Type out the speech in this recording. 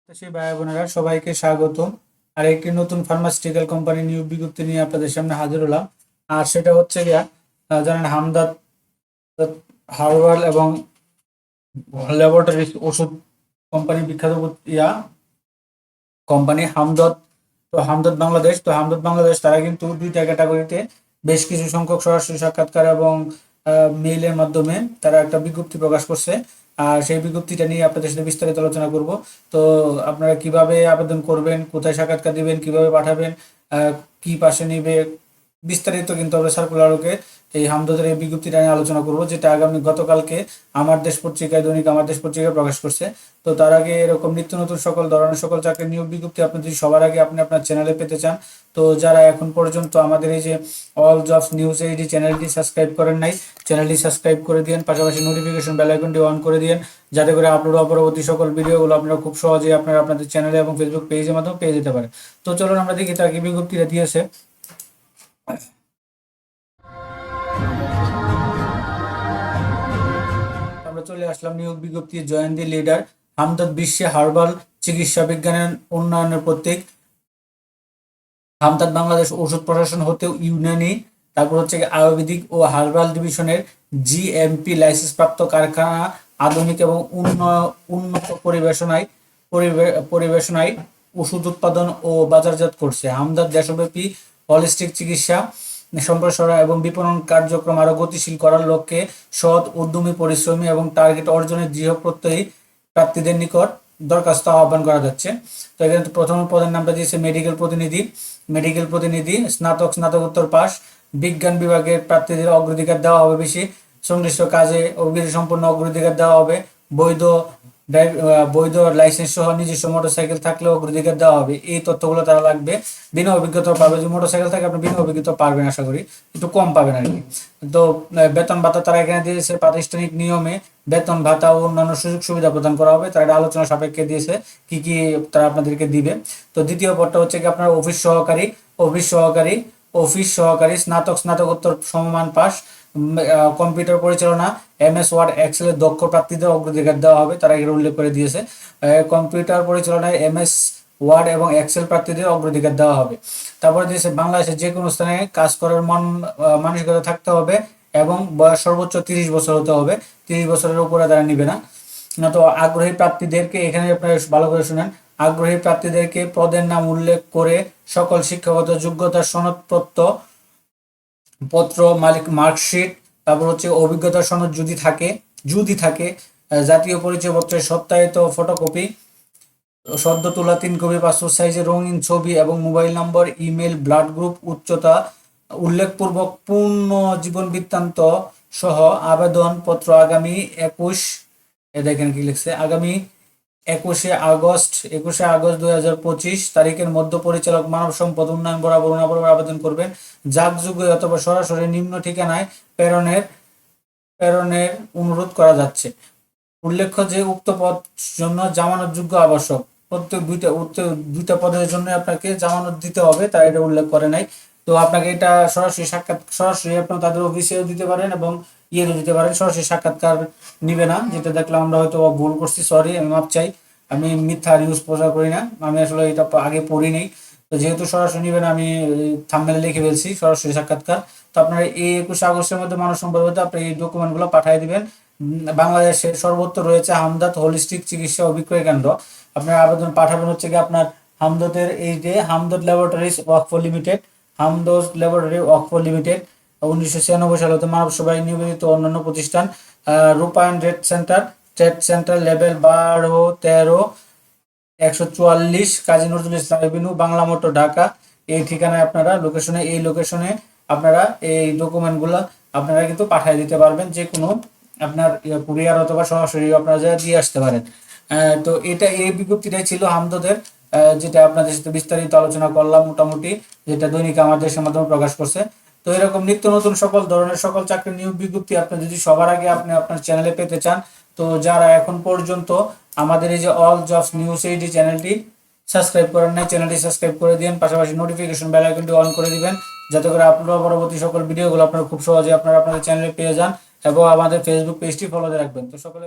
প্রত্যাশী ভাই বোনেরা সবাইকে স্বাগতম। আর একটি নতুন ফার্মাসিউটিক্যাল কোম্পানি নিয়োগ বিজ্ঞপ্তি নিয়ে আপনাদের সামনে হাজির হলাম। আর সেটা হচ্ছে গিয়া জানেন হামদর্দ হার্বাল এবং ল্যাবরেটরিজ ওষুধ কোম্পানি বিখ্যাত কোম্পানি হামদর্দ। তো হামদর্দ বাংলাদেশ, তারা কিন্তু দুইটা ক্যাটাগরিতে বেশ কিছু সংখ্যক সরাসরি সাক্ষাৎকার এবং মেইলের মাধ্যমে তারা একটা বিজ্ঞপ্তি প্রকাশ করছে। আর সেই বিজ্ঞপ্তিটা নিয়ে আপনাদের সাথে বিস্তারিত আলোচনা করব। তো আপনারা কিভাবে আবেদন করবেন, কোথায় সাক্ষাৎকার দিবেন, কিভাবে পাঠাবেন, কি পাশে নিবে, বিস্তারিত কিন্তু আমরা সার্কুলারকে এই হামদর্দের এই বিজ্ঞপ্তিটা নিয়ে আলোচনা করব, যেটা গতকালকে আমার দেশ পত্রিকায়, দৈনিক আমার দেশ পত্রিকায় প্রকাশ করছে। তো তার আগে এরকম নিত্য নতুন সকল ধরনের সকল চাকরির নিয়োগ বিজ্ঞপ্তি আপনি যদি সবার আগে আপনি আপনার চ্যানেলে পেতে চান, তো যারা এখন পর্যন্ত আমাদের এই যে অল জবস নিউজ এইডি চ্যানেলটি সাবস্ক্রাইব করেন নাই, চ্যানেলটি সাবস্ক্রাইব করে দিন, পাশাপাশি নোটিফিকেশন বেল আইকনটি অন করে দিন, যাতে করে আপলোড হওয়া পরবর্তী সকল ভিডিওগুলো আপনারা খুব সহজেই আপনারা আপনাদের চ্যানেলে এবং ফেসবুক পেজের মাধ্যমে পেয়ে যেতে পারেন। তো চলুন আমরা দেখি তার কি বিজ্ঞপ্তিটা দিয়েছে। আমরা চলে আসলাম নিয়োগ বিজ্ঞপ্তি। জয়েন দি লিডার হামদর্দ বিশ্বে হার্বাল চিকিৎসা বিজ্ঞানের উন্নয়নের প্রতীক। হামদর্দ বাংলাদেশ ঔষধ প্রশাসন হতেও ইউনানি, তারপর হচ্ছে আয়ুর্বেদিক ও হার্বাল ডিভিশনের জিএমপি লাইসেন্স প্রাপ্ত কারখানা, আধুনিক এবং উন্নত পরিবেশনায় ওষুধ উৎপাদন ও বাজারজাত করছে। হামদর্দ দেশব্যাপী হলিস্টিক চিকিৎসা সম্প্রসারণ এবং বিপণন কার্যক্রম আরো গতিশীল করার লক্ষ্যে সৎ, উদ্যমী, পরিশ্রমী এবং টার্গেট অর্জনের দৃঢ় প্রত্যয়ী প্রার্থীদের নিকট দরখাস্ত আহ্বান করা যাচ্ছে। তো এখানে প্রথম পদের নামটা দিয়েছে মেডিকেল প্রতিনিধি, স্নাতকোত্তর পাস, বিজ্ঞান বিভাগের প্রার্থীদের অগ্রাধিকার দেওয়া হবে বেশি, সংশ্লিষ্ট কাজে অভিজ্ঞতা সম্পন্ন অগ্রাধিকার দেওয়া হবে, বৈধ লাইসেন্স সহ নিজস্ব মোটরসাইকেল থাকলেও অগ্রাধিকার দেওয়া হবে। এই তথ্যগুলো তারা লাগবে। বিনা অভিজ্ঞতা পাবে, যদি মোটরসাইকেল থাকে আপনি বিনা অভিজ্ঞতা পারবেন, আশা করি একটু কম পাবেন আর কি। তো বেতন ভাতা তারা এখানে দিয়েছে, প্রাতিষ্ঠানিক নিয়মে বেতন ভাতা ও অন্যান্য সুযোগ সুবিধা প্রদান করা হবে। তারা এটা আলোচনা সাপেক্ষে দিয়েছে কি কি তারা আপনাদেরকে দিবে। তো দ্বিতীয় পদটা হচ্ছে কি আপনার অফিস সহকারী স্নাতকোত্তর সমমান পাস, কম্পিউটার পরিচালনা, এমএস ওয়ার্ড এক্সেলের দক্ষ প্রার্থীদের অগ্রাধিকার দেওয়া হবে, তারা এগুলো উল্লেখ করে দিয়েছে। কম্পিউটার পরিচালনায় এমএস ওয়ার্ড এবং এক্সেল প্রার্থীদের অগ্রাধিকার দেওয়া হবে। তারপরে দিয়েছে বাংলাদেশের যে কোনো স্থানে কাজ করার মানসিকতা থাকতে হবে এবং বয়স সর্বোচ্চ 30 বছর হতে হবে। 30 বছরের উপরে তারা নিবে না। তো আগ্রহী প্রার্থীদেরকে এখানে আপনারা ভালো করে শুনেন, আগ্রহী প্রার্থীদেরকে পদের নাম উল্লেখ করে সকল শিক্ষাগত যোগ্যতার সনদপত্র মার্কশিট, তারপর হচ্ছে অভিজ্ঞতার সনদ যদি থাকে, জাতীয় পরিচয়পত্রের সত্যায়িত ফটোকপি, সদ্য তোলা 3 কপি পাসপোর্ট সাইজের রঙিন ছবি এবং মোবাইল নম্বর, ইমেল, ব্লাড গ্রুপ, উচ্চতা উল্লেখপূর্বক পূর্ণ জীবন বৃত্তান্ত সহ আবেদন পত্র আগামী 21শে আগস্ট 2025 তারিখের মধ্যে পরিচালক মানব সম্পদ উন্নয়ন বরাবর আবেদন করবেন। ডাকযোগে অথবা সরাসরি নিম্ন ঠিকানায় প্রেরণের অনুরোধ করা যাচ্ছে। উল্লেখ্য যে উক্ত পদ জন্য জামানত যোগ্য আবশ্যক। প্রত্যেক দুইটা পদের জন্য আপনাকে জামানত দিতে হবে, তাই এটা উল্লেখ করে নাই। তো আপনাকে এটা সরাসরি আপনার তাদের অফিসেও দিতে পারেন এবং দিতে পারেন, সরাসরি সাক্ষাৎকার নিবে না, যেটা দেখলাম আমরা হয়তো ভুল করছি, সরি, আমি মাপ চাই। আমি মিথ্যা নিউজ প্রচার করি না, আমি আসলে এটা আগে পড়ি নেই। তো যেহেতু সরাসরি নিবেন, আমি থাম্বনেলে লিখে ফেলছি সরাসরি সাক্ষাৎকার। তো আপনারা এই 21 আগস্টের মধ্যে মানব সম্পদ মধ্যে আপনি এই ডকুমেন্টগুলো পাঠিয়ে দিবেন। বাংলাদেশের সর্বত্র রয়েছে হামদর্দ হোলিস্টিক চিকিৎসা ও বিক্রয় কেন্দ্র। আপনার আবেদন পাঠাবেন হচ্ছে কি আপনার হামদর্দের এই যে হামদর্দ ল্যাবরেটরিজ ওয়ার্কফর লিমিটেড, 1996 সালে হতে মানব সেবায় নিবেদিত অন্যান্য প্রতিষ্ঠান, রূপায়ণ trade centre level 12-13 144 Kazi Nazrul Islam Avenue, Bangla motor, Dhaka. এই ঠিকানায় আপনারা এই লোকেশনে আপনারা এই ডকুমেন্টগুলো আপনারা কিন্তু পাঠিয়ে দিতে পারবেন, যে কোনো আপনার কুরিয়ার অথবা সরাসরি আপনারা যা দিয়ে আসতে পারেন। তো এই বিজ্ঞপ্তিটাই ছিল হামদর্দের, যেটা আপনাদের সাথে বিস্তারিত আলোচনা করলাম মোটামুটি, যেটা দৈনিক আমার দেশের মাধ্যমে প্রকাশ করছে। তো এরকম নিত্য নতুন সকল ধরনের সকল চাকরির নিয়োগ বিজ্ঞপ্তি আপনি যদি সবার আগে আপনি আপনার চ্যানেলে পেতে চান, তো যারা এখন পর্যন্ত আমাদের এই যে অল জবস নিউজ এইডি চ্যানেলটি সাবস্ক্রাইব করেন নাই, চ্যানেলটি সাবস্ক্রাইব করে দিন, পাশাপাশি নোটিফিকেশন বেল আইকনটি অন করে দিবেন, যাতে করে আপলোড পরবর্তী সকল ভিডিওগুলো আপনারা খুব সহজে আপনাদের চ্যানেলে পেয়ে যান এবং আমাদের ফেসবুক পেজটি ফলোতে রাখবেন। তো সকলে